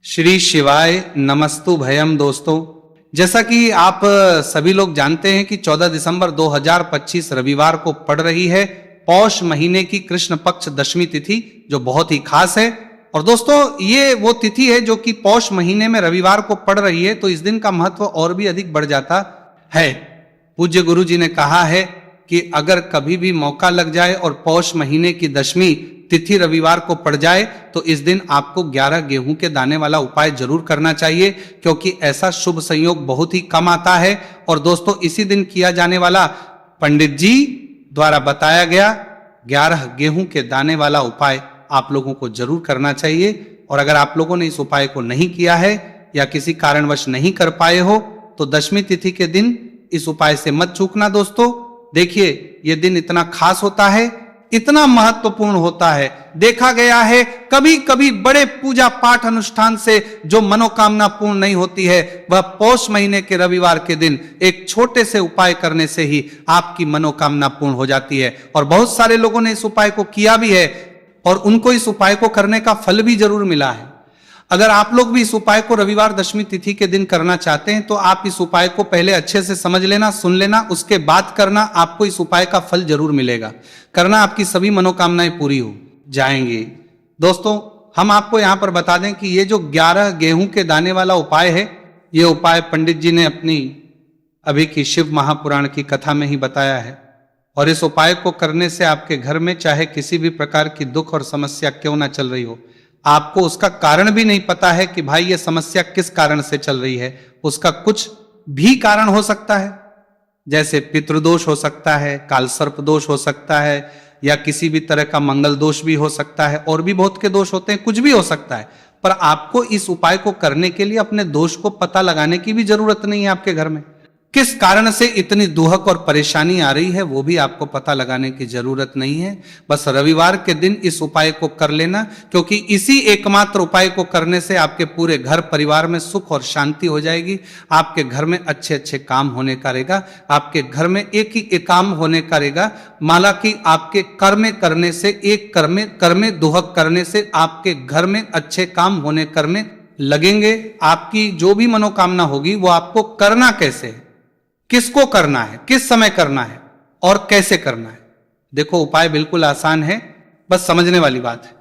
श्री शिवाय नमस्तु भयम। दोस्तों, जैसा कि आप सभी लोग जानते हैं कि 14 दिसंबर 2025 रविवार को पड़ रही है पौष महीने की कृष्ण पक्ष दशमी तिथि, जो बहुत ही खास है। और दोस्तों, ये वो तिथि है जो कि पौष महीने में रविवार को पड़ रही है, तो इस दिन का महत्व और भी अधिक बढ़ जाता है। पूज्य गुरु जी ने कहा है कि अगर कभी भी मौका लग जाए और पौष महीने की दशमी तिथि रविवार को पड़ जाए तो इस दिन आपको 11 गेहूं के दाने वाला उपाय जरूर करना चाहिए, क्योंकि ऐसा शुभ संयोग बहुत ही कम आता है। और दोस्तों, इसी दिन किया जाने वाला पंडित जी द्वारा बताया गया 11 गेहूं के दाने वाला उपाय आप लोगों को जरूर करना चाहिए। और अगर आप लोगों ने इस उपाय को नहीं किया है या किसी कारणवश नहीं कर पाए हो तो दशमी तिथि के दिन इस उपाय से मत चूकना। दोस्तों देखिए, यह दिन इतना खास होता है, इतना महत्वपूर्ण होता है। देखा गया है कभी कभी बड़े पूजा पाठ अनुष्ठान से जो मनोकामना पूर्ण नहीं होती है, वह पौष महीने के रविवार के दिन एक छोटे से उपाय करने से ही आपकी मनोकामना पूर्ण हो जाती है। और बहुत सारे लोगों ने इस उपाय को किया भी है और उनको इस उपाय को करने का फल भी जरूर मिला है। अगर आप लोग भी इस उपाय को रविवार दशमी तिथि के दिन करना चाहते हैं तो आप इस उपाय को पहले अच्छे से समझ लेना, सुन लेना, उसके बाद करना। आपको इस उपाय का फल जरूर मिलेगा। करना, आपकी सभी मनोकामनाएं पूरी हो जाएंगी। दोस्तों, हम आपको यहां पर बता दें कि ये जो 11 गेहूं के दाने वाला उपाय है, ये उपाय पंडित जी ने अपनी अभी की शिव महापुराण की कथा में ही बताया है। और इस उपाय को करने से आपके घर में चाहे किसी भी प्रकार की दुख और समस्या क्यों ना चल रही हो, आपको उसका कारण भी नहीं पता है कि भाई ये समस्या किस कारण से चल रही है, उसका कुछ भी कारण हो सकता है। जैसे पितृदोष हो सकता है, कालसर्प दोष हो सकता है, या किसी भी तरह का मंगल दोष भी हो सकता है, और भी बहुत के दोष होते हैं, कुछ भी हो सकता है। पर आपको इस उपाय को करने के लिए अपने दोष को पता लगाने की भी जरूरत नहीं है। आपके घर में किस कारण से इतनी दुहक और परेशानी आ रही है, वो भी आपको पता लगाने की जरूरत नहीं है। बस रविवार के दिन इस उपाय को कर लेना, क्योंकि इसी एकमात्र उपाय को करने से आपके पूरे घर परिवार में सुख और शांति हो जाएगी। आपके घर में अच्छे अच्छे काम होने का रहेगा। आपके घर में एक ही एक काम होने का रहेगा। माला कि आपके कर्म करने से, एक कर्म दुहक करने से आपके घर में अच्छे काम होने कर्म लगेंगे। आपकी जो भी मनोकामना होगी वो आपको करना कैसे है, किसको करना है, किस समय करना है और कैसे करना है। देखो, उपाय बिल्कुल आसान है, बस समझने वाली बात है।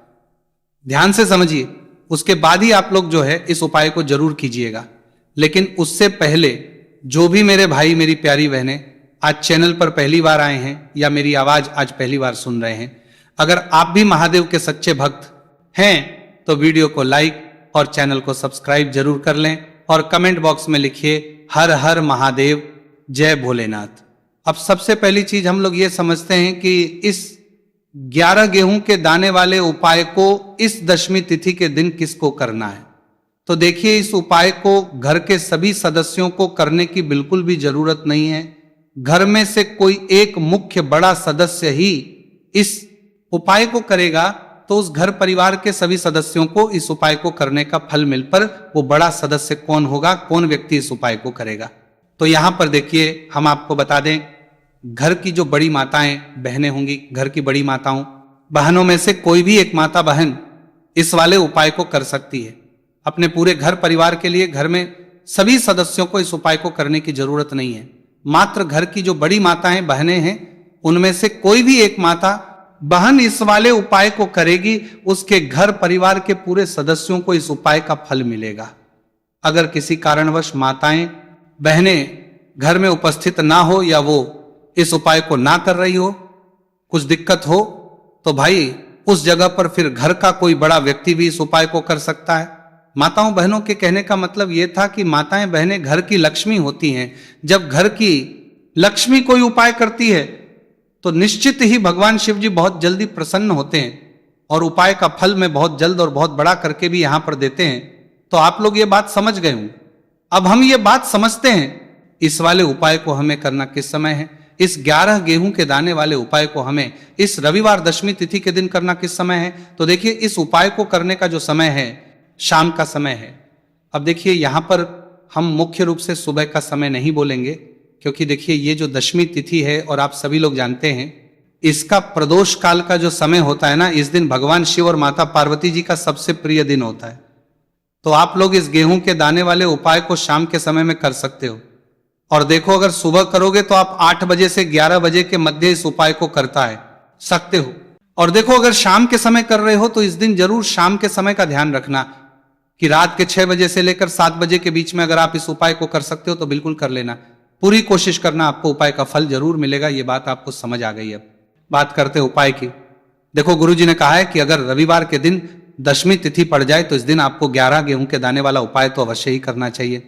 ध्यान से समझिए, उसके बाद ही आप लोग जो है इस उपाय को जरूर कीजिएगा। लेकिन उससे पहले जो भी मेरे भाई मेरी प्यारी बहनें आज चैनल पर पहली बार आए हैं या मेरी आवाज आज पहली बार सुन रहे हैं, अगर आप भी महादेव के सच्चे भक्त हैं तो वीडियो को लाइक और चैनल को सब्सक्राइब जरूर कर लें और कमेंट बॉक्स में लिखिए हर हर महादेव, जय भोलेनाथ। अब सबसे पहली चीज हम लोग ये समझते हैं कि इस 11 गेहूं के दाने वाले उपाय को इस दशमी तिथि के दिन किसको करना है। तो देखिए, इस उपाय को घर के सभी सदस्यों को करने की बिल्कुल भी जरूरत नहीं है। घर में से कोई एक मुख्य बड़ा सदस्य ही इस उपाय को करेगा तो उस घर परिवार के सभी सदस्यों को इस उपाय को करने का फल मिल पर वो बड़ा सदस्य कौन होगा, कौन व्यक्ति इस उपाय को करेगा। तो यहां पर देखिए, हम आपको बता दें, घर की जो बड़ी माताएं बहनें होंगी, घर की बड़ी माताओं बहनों में से कोई भी एक माता बहन इस वाले उपाय को कर सकती है। अपने पूरे घर परिवार के लिए घर में सभी सदस्यों को इस उपाय को करने की जरूरत नहीं है। मात्र घर की जो बड़ी माताएं बहनें हैं, उनमें से कोई भी एक माता बहन इस वाले उपाय को करेगी, उसके घर परिवार के पूरे सदस्यों को इस उपाय का फल मिलेगा। अगर किसी कारणवश माताएं बहनें घर में उपस्थित ना हो या वो इस उपाय को ना कर रही हो, कुछ दिक्कत हो, तो भाई उस जगह पर फिर घर का कोई बड़ा व्यक्ति भी इस उपाय को कर सकता है। माताओं बहनों के कहने का मतलब ये था कि माताएं बहनें घर की लक्ष्मी होती हैं। जब घर की लक्ष्मी कोई उपाय करती है तो निश्चित ही भगवान शिव जी बहुत जल्दी प्रसन्न होते हैं और उपाय का फल में बहुत जल्द और बहुत बड़ा करके भी यहां पर देते हैं। तो आप लोग ये बात समझ गए हों। अब हम ये बात समझते हैं इस वाले उपाय को हमें करना किस समय है। इस 11 गेहूं के दाने वाले उपाय को हमें इस रविवार दशमी तिथि के दिन करना किस समय है। तो देखिए, इस उपाय को करने का जो समय है शाम का समय है। अब देखिए, यहां पर हम मुख्य रूप से सुबह का समय नहीं बोलेंगे, क्योंकि देखिए ये जो दशमी तिथि है और आप सभी लोग जानते हैं इसका प्रदोष काल का जो समय होता है ना, इस दिन भगवान शिव और माता पार्वती जी का सबसे प्रिय दिन होता है। तो आप लोग इस गेहूं के दाने वाले उपाय को शाम के समय में कर सकते हो। और देखो, अगर सुबह करोगे तो आप 8 बजे से 11 बजे के मध्य इस उपाय को करता है सकते हो। और देखो, अगर शाम के समय कर रहे हो तो इस दिन जरूर शाम के समय का ध्यान रखना कि रात के 6 बजे से लेकर 7 बजे के बीच में अगर आप इस उपाय को कर सकते हो तो बिल्कुल कर लेना। पूरी कोशिश करना, आपको उपाय का फल जरूर मिलेगा। ये बात आपको समझ आ गई। अब बात करते हैं उपाय की। देखो, गुरुजी ने कहा है कि अगर रविवार के दिन दशमी तिथि पड़ जाए तो इस दिन आपको 11 गेहूं के दाने वाला उपाय तो अवश्य ही करना चाहिए।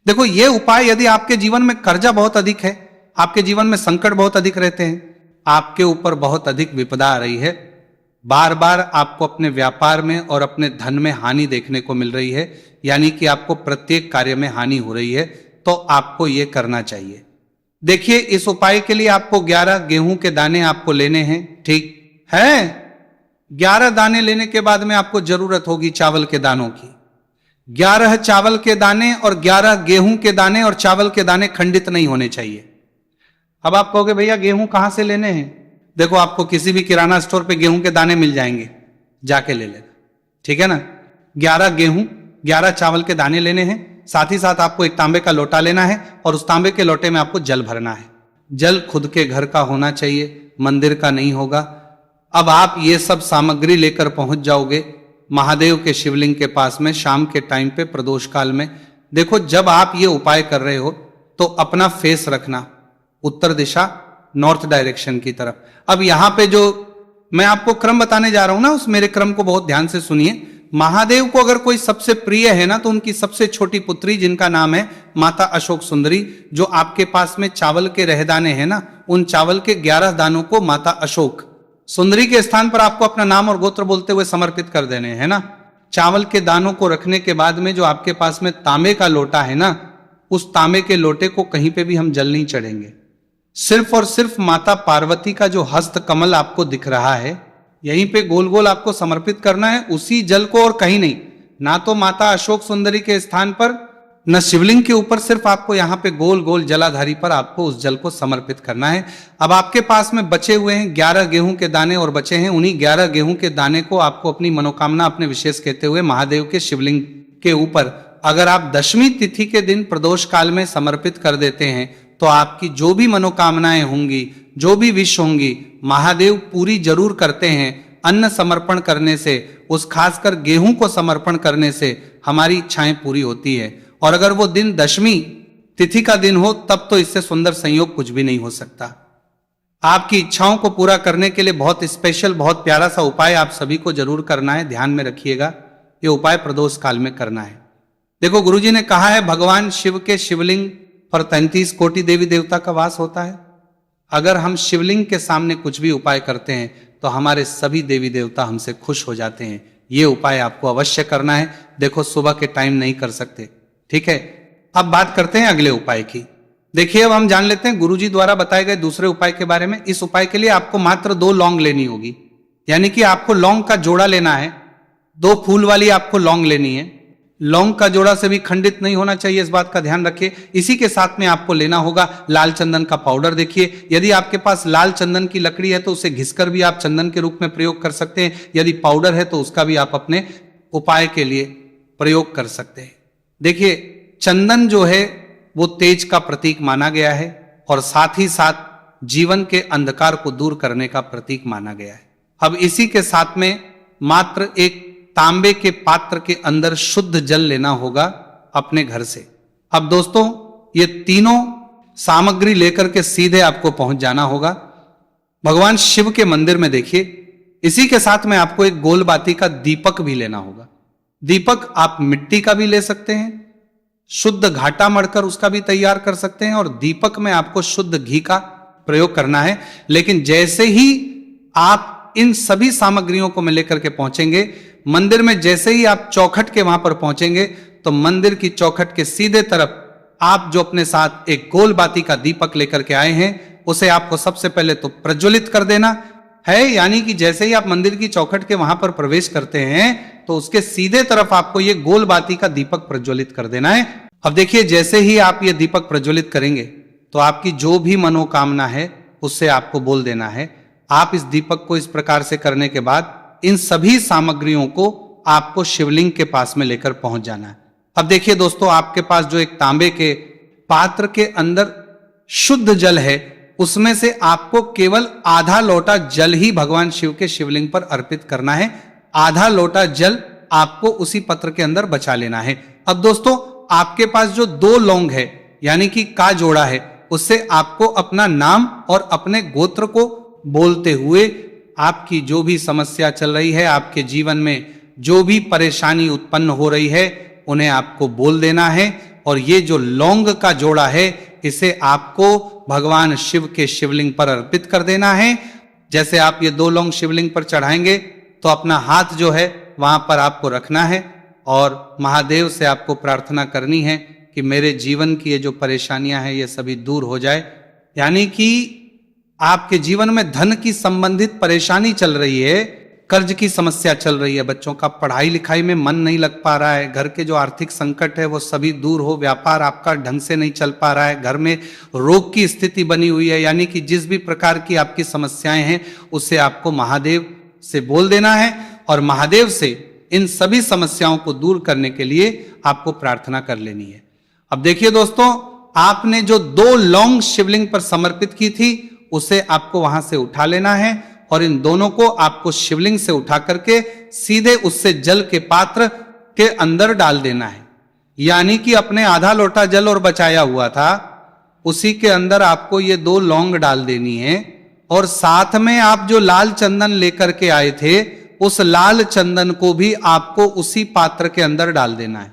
देखो, ये उपाय यदि आपके जीवन में कर्जा बहुत अधिक है, आपके जीवन में संकट बहुत अधिक रहते हैं, आपके ऊपर बहुत अधिक विपदा आ रही है, बार बार आपको अपने व्यापार में और अपने धन में हानि देखने को मिल रही है, यानी कि आपको प्रत्येक कार्य में हानि हो रही है, तो आपको यह करना चाहिए। देखिए, इस उपाय के लिए आपको 11 गेहूं के दाने आपको लेने हैं, ठीक है। 11 दाने लेने के बाद में आपको जरूरत होगी चावल के दानों की। 11 चावल के दाने और 11 गेहूं के दाने, और चावल के दाने खंडित नहीं होने चाहिए। अब आप कहोगे भैया गेहूं कहां से लेने हैं? देखो, आपको किसी भी किराना स्टोर पे गेहूं के दाने मिल जाएंगे, जाके ले लेना, ठीक है ना। 11 गेहूं 11 चावल के दाने लेने हैं। साथ ही साथ आपको एक तांबे का लोटा लेना है और उस तांबे के लोटे में आपको जल भरना है। जल खुद के घर का होना चाहिए, मंदिर का नहीं होगा। अब आप ये सब सामग्री लेकर पहुंच जाओगे महादेव के शिवलिंग के पास में शाम के टाइम पे प्रदोष काल में। देखो, जब आप ये उपाय कर रहे हो तो अपना फेस रखना उत्तर दिशा, नॉर्थ डायरेक्शन की तरफ। अब यहां पे जो मैं आपको क्रम बताने जा रहा हूं ना, उस मेरे क्रम को बहुत ध्यान से सुनिए। महादेव को अगर कोई सबसे प्रिय है ना, तो उनकी सबसे छोटी पुत्री जिनका नाम है माता अशोक सुंदरी, जो आपके पास में चावल के रहदाने हैं ना, उन चावल के 11 दानों को माता अशोक सुंदरी के स्थान पर आपको अपना नाम और गोत्र बोलते हुए समर्पित कर देने हैं ना। चावल के दानों को रखने के बाद में जो आपके पास में तांबे का लोटा है ना, उस तांबे के लोटे को कहीं पे भी हम जल नहीं चढ़ेंगे। सिर्फ और सिर्फ माता पार्वती का जो हस्त कमल आपको दिख रहा है, यहीं पे गोल गोल आपको समर्पित करना है, उसी जल को, और कहीं नहीं। ना तो माता अशोक सुंदरी के स्थान पर, न शिवलिंग के ऊपर, सिर्फ आपको यहां पे गोल गोल जलाधारी पर आपको उस जल को समर्पित करना है। अब आपके पास में बचे हुए हैं 11 गेहूं के दाने और बचे हैं, उन्हीं 11 गेहूं के दाने को आपको अपनी मनोकामना, अपने विशेष कहते हुए महादेव के शिवलिंग के ऊपर अगर आप दशमी तिथि के दिन प्रदोष काल में समर्पित कर देते हैं तो आपकी जो भी मनोकामनाएं होंगी, जो भी विश होंगी, महादेव पूरी जरूर करते हैं। अन्न समर्पण करने से, उस खासकर गेहूं को समर्पण करने से हमारी इच्छाएं पूरी होती है। और अगर वो दिन दशमी तिथि का दिन हो तब तो इससे सुंदर संयोग कुछ भी नहीं हो सकता। आपकी इच्छाओं को पूरा करने के लिए बहुत स्पेशल, बहुत प्यारा सा उपाय आप सभी को जरूर करना है। ध्यान में रखिएगा, ये उपाय प्रदोष काल में करना है। देखो, गुरुजी ने कहा है भगवान शिव के शिवलिंग पर 33 कोटि देवी देवता का वास होता है। अगर हम शिवलिंग के सामने कुछ भी उपाय करते हैं तो हमारे सभी देवी देवता हमसे खुश हो जाते हैं। ये उपाय आपको अवश्य करना है। देखो, सुबह के टाइम नहीं कर सकते, ठीक है। अब बात करते हैं अगले उपाय की। देखिए, अब हम जान लेते हैं गुरुजी द्वारा बताए गए दूसरे उपाय के बारे में। इस उपाय के लिए आपको मात्र 2 लौंग लेनी होगी, यानी कि आपको लौंग का जोड़ा लेना है। 2 फूल वाली आपको लौंग लेनी है। लौंग का जोड़ा से भी खंडित नहीं होना चाहिए, इस बात का ध्यान रखिए। इसी के साथ में आपको लेना होगा लाल चंदन का पाउडर। देखिए, यदि आपके पास लाल चंदन की लकड़ी है तो उसे घिसकर भी आप चंदन के रूप में प्रयोग कर सकते हैं। यदि पाउडर है तो उसका भी आप अपने उपाय के लिए प्रयोग कर सकते हैं। देखिए, चंदन जो है वो तेज का प्रतीक माना गया है और साथ ही साथ जीवन के अंधकार को दूर करने का प्रतीक माना गया है। अब इसी के साथ में मात्र एक तांबे के पात्र के अंदर शुद्ध जल लेना होगा अपने घर से। अब दोस्तों, ये तीनों सामग्री लेकर के सीधे आपको पहुंच जाना होगा भगवान शिव के मंदिर में। देखिए, इसी के साथ में आपको एक गोल बाती का दीपक भी लेना होगा। दीपक आप मिट्टी का भी ले सकते हैं, शुद्ध घाटा मढ़कर उसका भी तैयार कर सकते हैं, और दीपक में आपको शुद्ध घी का प्रयोग करना है। लेकिन जैसे ही आप इन सभी सामग्रियों को में लेकर के पहुंचेंगे मंदिर में, जैसे ही आप चौखट के वहां पर पहुंचेंगे तो मंदिर की चौखट के सीधे तरफ आप जो अपने साथ एक गोल बाती का दीपक लेकर के आए हैं उसे आपको सबसे पहले तो प्रज्वलित कर देना है। यानी कि जैसे ही आप मंदिर की चौखट के वहां पर प्रवेश करते हैं तो उसके सीधे तरफ आपको ये गोल बाती का दीपक प्रज्वलित कर देना है। अब देखिए, जैसे ही आप ये दीपक प्रज्वलित करेंगे तो आपकी जो भी मनोकामना है उससे आपको बोल देना है। आप इस दीपक को इस प्रकार से करने के बाद इन सभी सामग्रियों को आपको शिवलिंग के पास में लेकर पहुंच जाना है। अब देखिए दोस्तों, आपके पास जो एक तांबे के पात्र के अंदर शुद्ध जल है, उसमें से आपको केवल आधा लोटा जल ही भगवान शिव के शिवलिंग पर अर्पित करना है। आधा लोटा जल आपको उसी पत्र के अंदर बचा लेना है। अब दोस्तों, आपके पास जो 2 लौंग है यानी कि का जोड़ा है, उससे आपको अपना नाम और अपने गोत्र को बोलते हुए आपकी जो भी समस्या चल रही है, आपके जीवन में जो भी परेशानी उत्पन्न हो रही है, उन्हें आपको बोल देना है। और ये जो लौंग का जोड़ा है, इसे आपको भगवान शिव के शिवलिंग पर अर्पित कर देना है। जैसे आप ये 2 लौंग शिवलिंग पर चढ़ाएंगे तो अपना हाथ जो है वहां पर आपको रखना है और महादेव से आपको प्रार्थना करनी है कि मेरे जीवन की ये जो परेशानियां हैं ये सभी दूर हो जाए। यानी कि आपके जीवन में धन की संबंधित परेशानी चल रही है, कर्ज की समस्या चल रही है, बच्चों का पढ़ाई लिखाई में मन नहीं लग पा रहा है, घर के जो आर्थिक संकट है वो सभी दूर हो, व्यापार आपका ढंग से नहीं चल पा रहा है, घर में रोग की स्थिति बनी हुई है, यानी कि जिस भी प्रकार की आपकी समस्याएं हैं उसे आपको महादेव से बोल देना है और महादेव से इन सभी समस्याओं को दूर करने के लिए आपको प्रार्थना कर लेनी है। अब देखिए दोस्तों, आपने जो 2 लौंग शिवलिंग पर समर्पित की थी उसे आपको वहां से उठा लेना है और इन दोनों को आपको शिवलिंग से उठा करके सीधे उससे जल के पात्र के अंदर डाल देना है। यानी कि अपने आधा लोटा जल और बचाया हुआ था उसी के अंदर आपको ये 2 लौंग डाल देनी है और साथ में आप जो लाल चंदन लेकर के आए थे उस लाल चंदन को भी आपको उसी पात्र के अंदर डाल देना है।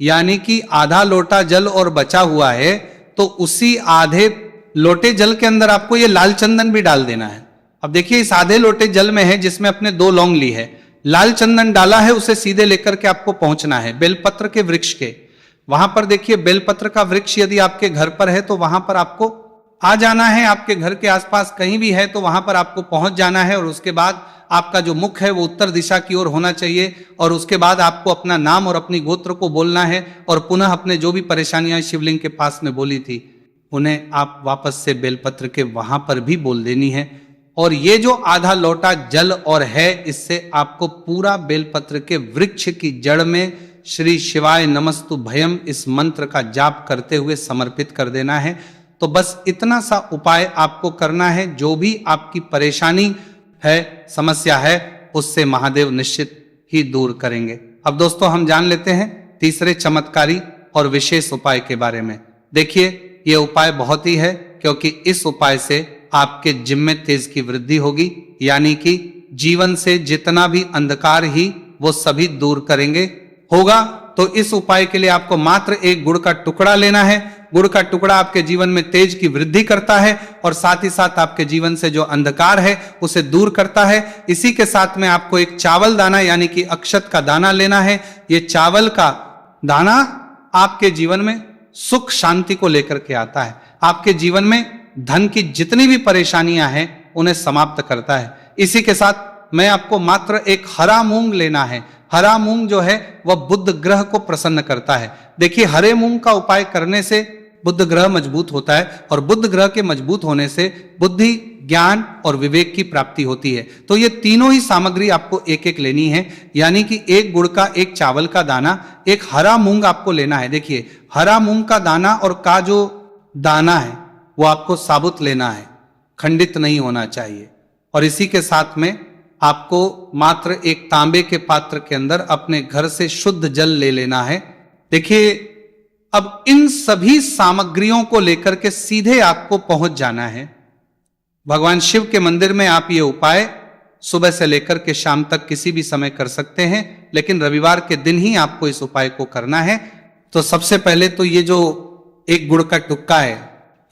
यानी कि आधा लोटा जल और बचा हुआ है तो उसी आधे लोटे जल के अंदर आपको ये लाल चंदन भी डाल देना है। अब देखिए, इस आधे लोटे जल में है जिसमें अपने 2 लौंग ली है, लाल चंदन डाला है, उसे सीधे लेकर के आपको पहुंचना है बेलपत्र के वृक्ष के। वहां पर देखिए, बेलपत्र का वृक्ष यदि आपके घर पर है तो वहां पर आपको आ जाना है। आपके घर के आसपास कहीं भी है तो वहां पर आपको पहुंच जाना है और उसके बाद आपका जो मुख है वो उत्तर दिशा की ओर होना चाहिए और उसके बाद आपको अपना नाम और अपनी गोत्र को बोलना है और पुनः अपने जो भी परेशानियां शिवलिंग के पास में बोली थी उन्हें आप वापस से बेलपत्र के वहां पर भी बोल देनी है। और ये जो आधा लोटा जल और है, इससे आपको पूरा बेलपत्र के वृक्ष की जड़ में श्री शिवाय नमस्तु भयम इस मंत्र का जाप करते हुए समर्पित कर देना है। तो बस इतना सा उपाय आपको करना है। जो भी आपकी परेशानी है, समस्या है, उससे महादेव निश्चित ही दूर करेंगे। अब दोस्तों, हम जान लेते हैं तीसरे चमत्कारी और विशेष उपाय के बारे में। देखिए, ये उपाय बहुत ही है क्योंकि इस उपाय से आपके जिम्मे में तेज की वृद्धि होगी, यानी कि जीवन से जितना भी अंधकार ही वो सभी दूर करेंगे होगा। तो इस उपाय के लिए आपको मात्र एक गुड़ का टुकड़ा लेना है। गुड़ का टुकड़ा आपके जीवन में तेज की वृद्धि करता है और साथ ही साथ आपके जीवन से जो अंधकार है उसे दूर करता है। इसी के साथ में आपको एक चावल दाना यानी कि अक्षत का दाना लेना है। ये चावल का दाना आपके जीवन में सुख शांति को लेकर के आता है, आपके जीवन में धन की जितनी भी परेशानियां हैं उन्हें समाप्त करता है। इसी के साथ मैं आपको मात्र एक हरा मूंग लेना है। हरा मूंग जो है वह बुध ग्रह को प्रसन्न करता है। देखिए, हरे मूंग का उपाय करने से बुध ग्रह मजबूत होता है और बुध ग्रह के मजबूत होने से बुद्धि, ज्ञान और विवेक की प्राप्ति होती है। तो ये तीनों ही सामग्री आपको एक एक लेनी है, यानी कि एक गुड़ का, एक चावल का दाना, एक हरा मूंग आपको लेना है। देखिए, हरा मूंग का दाना और का जो दाना है वो आपको साबुत लेना है, खंडित नहीं होना चाहिए। और इसी के साथ में आपको मात्र एक तांबे के पात्र के अंदर अपने घर से शुद्ध जल ले लेना है। देखिए, अब इन सभी सामग्रियों को लेकर के सीधे आपको पहुंच जाना है भगवान शिव के मंदिर में। आप ये उपाय सुबह से लेकर के शाम तक किसी भी समय कर सकते हैं, लेकिन रविवार के दिन ही आपको इस उपाय को करना है। तो सबसे पहले तो ये जो एक गुड़ का टुक्का है,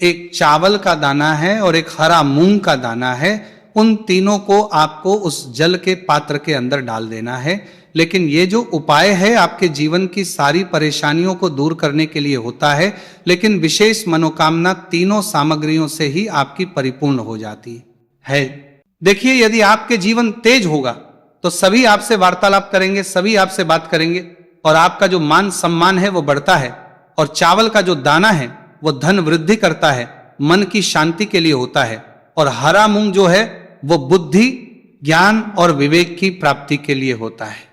एक चावल का दाना है और एक हरा मूंग का दाना है, उन तीनों को आपको उस जल के पात्र के अंदर डाल देना है। लेकिन ये जो उपाय है आपके जीवन की सारी परेशानियों को दूर करने के लिए होता है, लेकिन विशेष मनोकामना तीनों सामग्रियों से ही आपकी परिपूर्ण हो जाती है। देखिए, यदि आपके जीवन तेज होगा तो सभी आपसे वार्तालाप करेंगे, सभी आपसे बात करेंगे और आपका जो मान सम्मान है वो बढ़ता है। और चावल का जो दाना है वो धन वृद्धि करता है, मन की शांति के लिए होता है। और हरा मूंग जो है वो बुद्धि, ज्ञान और विवेक की प्राप्ति के लिए होता है।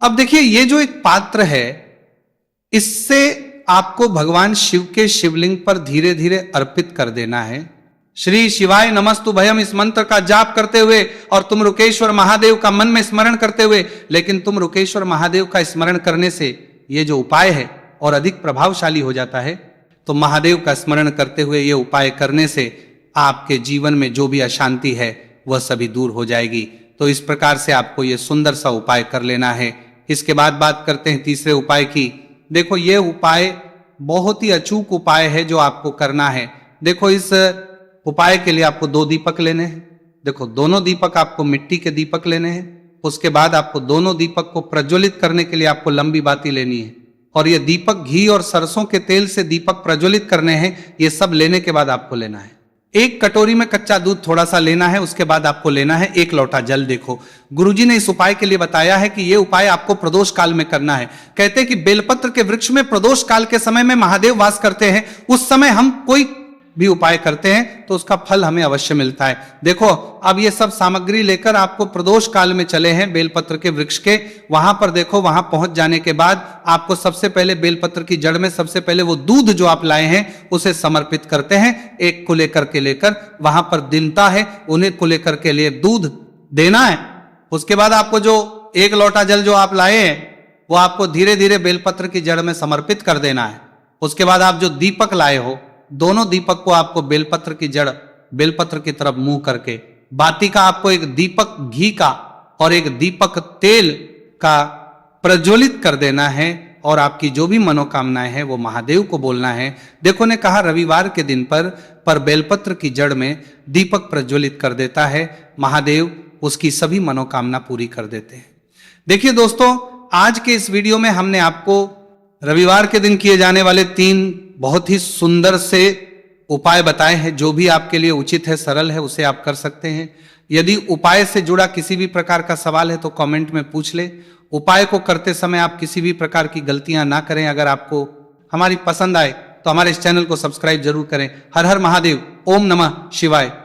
अब देखिए, ये जो एक पात्र है, इससे आपको भगवान शिव के शिवलिंग पर धीरे धीरे अर्पित कर देना है। श्री शिवाय नमस्तु भयम इस मंत्र का जाप करते हुए और तुम रुकेश्वर महादेव का मन में स्मरण करते हुए, लेकिन तुम रुकेश्वर महादेव का स्मरण करने से ये जो उपाय है और अधिक प्रभावशाली हो जाता है। तो महादेव का स्मरण करते हुए ये उपाय करने से आपके जीवन में जो भी अशांति है वह सभी दूर हो जाएगी। तो इस प्रकार से आपको ये सुंदर सा उपाय कर लेना है। इसके बाद बात करते हैं तीसरे उपाय की। देखो, ये उपाय बहुत ही अचूक उपाय है जो आपको करना है। देखो, इस उपाय के लिए आपको 2 दीपक लेने हैं। देखो, दोनों दीपक आपको मिट्टी के दीपक लेने हैं। उसके बाद आपको दोनों दीपक को प्रज्वलित करने के लिए आपको लंबी बाती लेनी है। और ये दीपक घी और सरसों के तेल से दीपक प्रज्वलित करने हैं। ये सब लेने के बाद आपको लेना है 1 कटोरी में कच्चा दूध थोड़ा सा लेना है। उसके बाद आपको लेना है 1 लोटा जल। देखो, गुरुजी ने इस उपाय के लिए बताया है कि यह उपाय आपको प्रदोष काल में करना है। कहते हैं कि बेलपत्र के वृक्ष में प्रदोष काल के समय में महादेव वास करते हैं। उस समय हम कोई भी उपाय करते हैं तो उसका फल हमें अवश्य मिलता है। देखो, अब ये सब सामग्री लेकर आपको प्रदोष काल में चले हैं बेलपत्र के वृक्ष के। वहां पर देखो, वहां पहुंच जाने के बाद आपको सबसे पहले बेलपत्र की जड़ में सबसे पहले वो दूध जो आप लाए हैं उसे समर्पित करते हैं। एक को लेकर वहां पर दिनता है, उन्हें को लेकर के लिए दूध देना है। उसके बाद आपको जो 1 लोटा जल जो आप लाए हैं वो आपको धीरे धीरे बेलपत्र की जड़ में समर्पित कर देना है। उसके बाद आप जो दीपक लाए हो, दोनों दीपक को आपको बेलपत्र की जड़, बेलपत्र की तरफ मुंह करके, बाती का आपको 1 दीपक घी का और 1 दीपक तेल का प्रज्वलित कर देना है। और आपकी जो भी मनोकामनाएं हैं वो महादेव को बोलना है। देखो, ने कहा रविवार के दिन पर बेलपत्र की जड़ में दीपक प्रज्वलित कर देता है, महादेव उसकी सभी मनोकामना पूरी कर देते हैं। देखिए दोस्तों, आज के इस वीडियो में हमने आपको रविवार के दिन किए जाने वाले 3 बहुत ही सुंदर से उपाय बताए हैं। जो भी आपके लिए उचित है, सरल है, उसे आप कर सकते हैं। यदि उपाय से जुड़ा किसी भी प्रकार का सवाल है तो कमेंट में पूछ ले। उपाय को करते समय आप किसी भी प्रकार की गलतियां ना करें। अगर आपको हमारी पसंद आए तो हमारे इस चैनल को सब्सक्राइब जरूर करें। हर हर महादेव, ओम नमः शिवाय।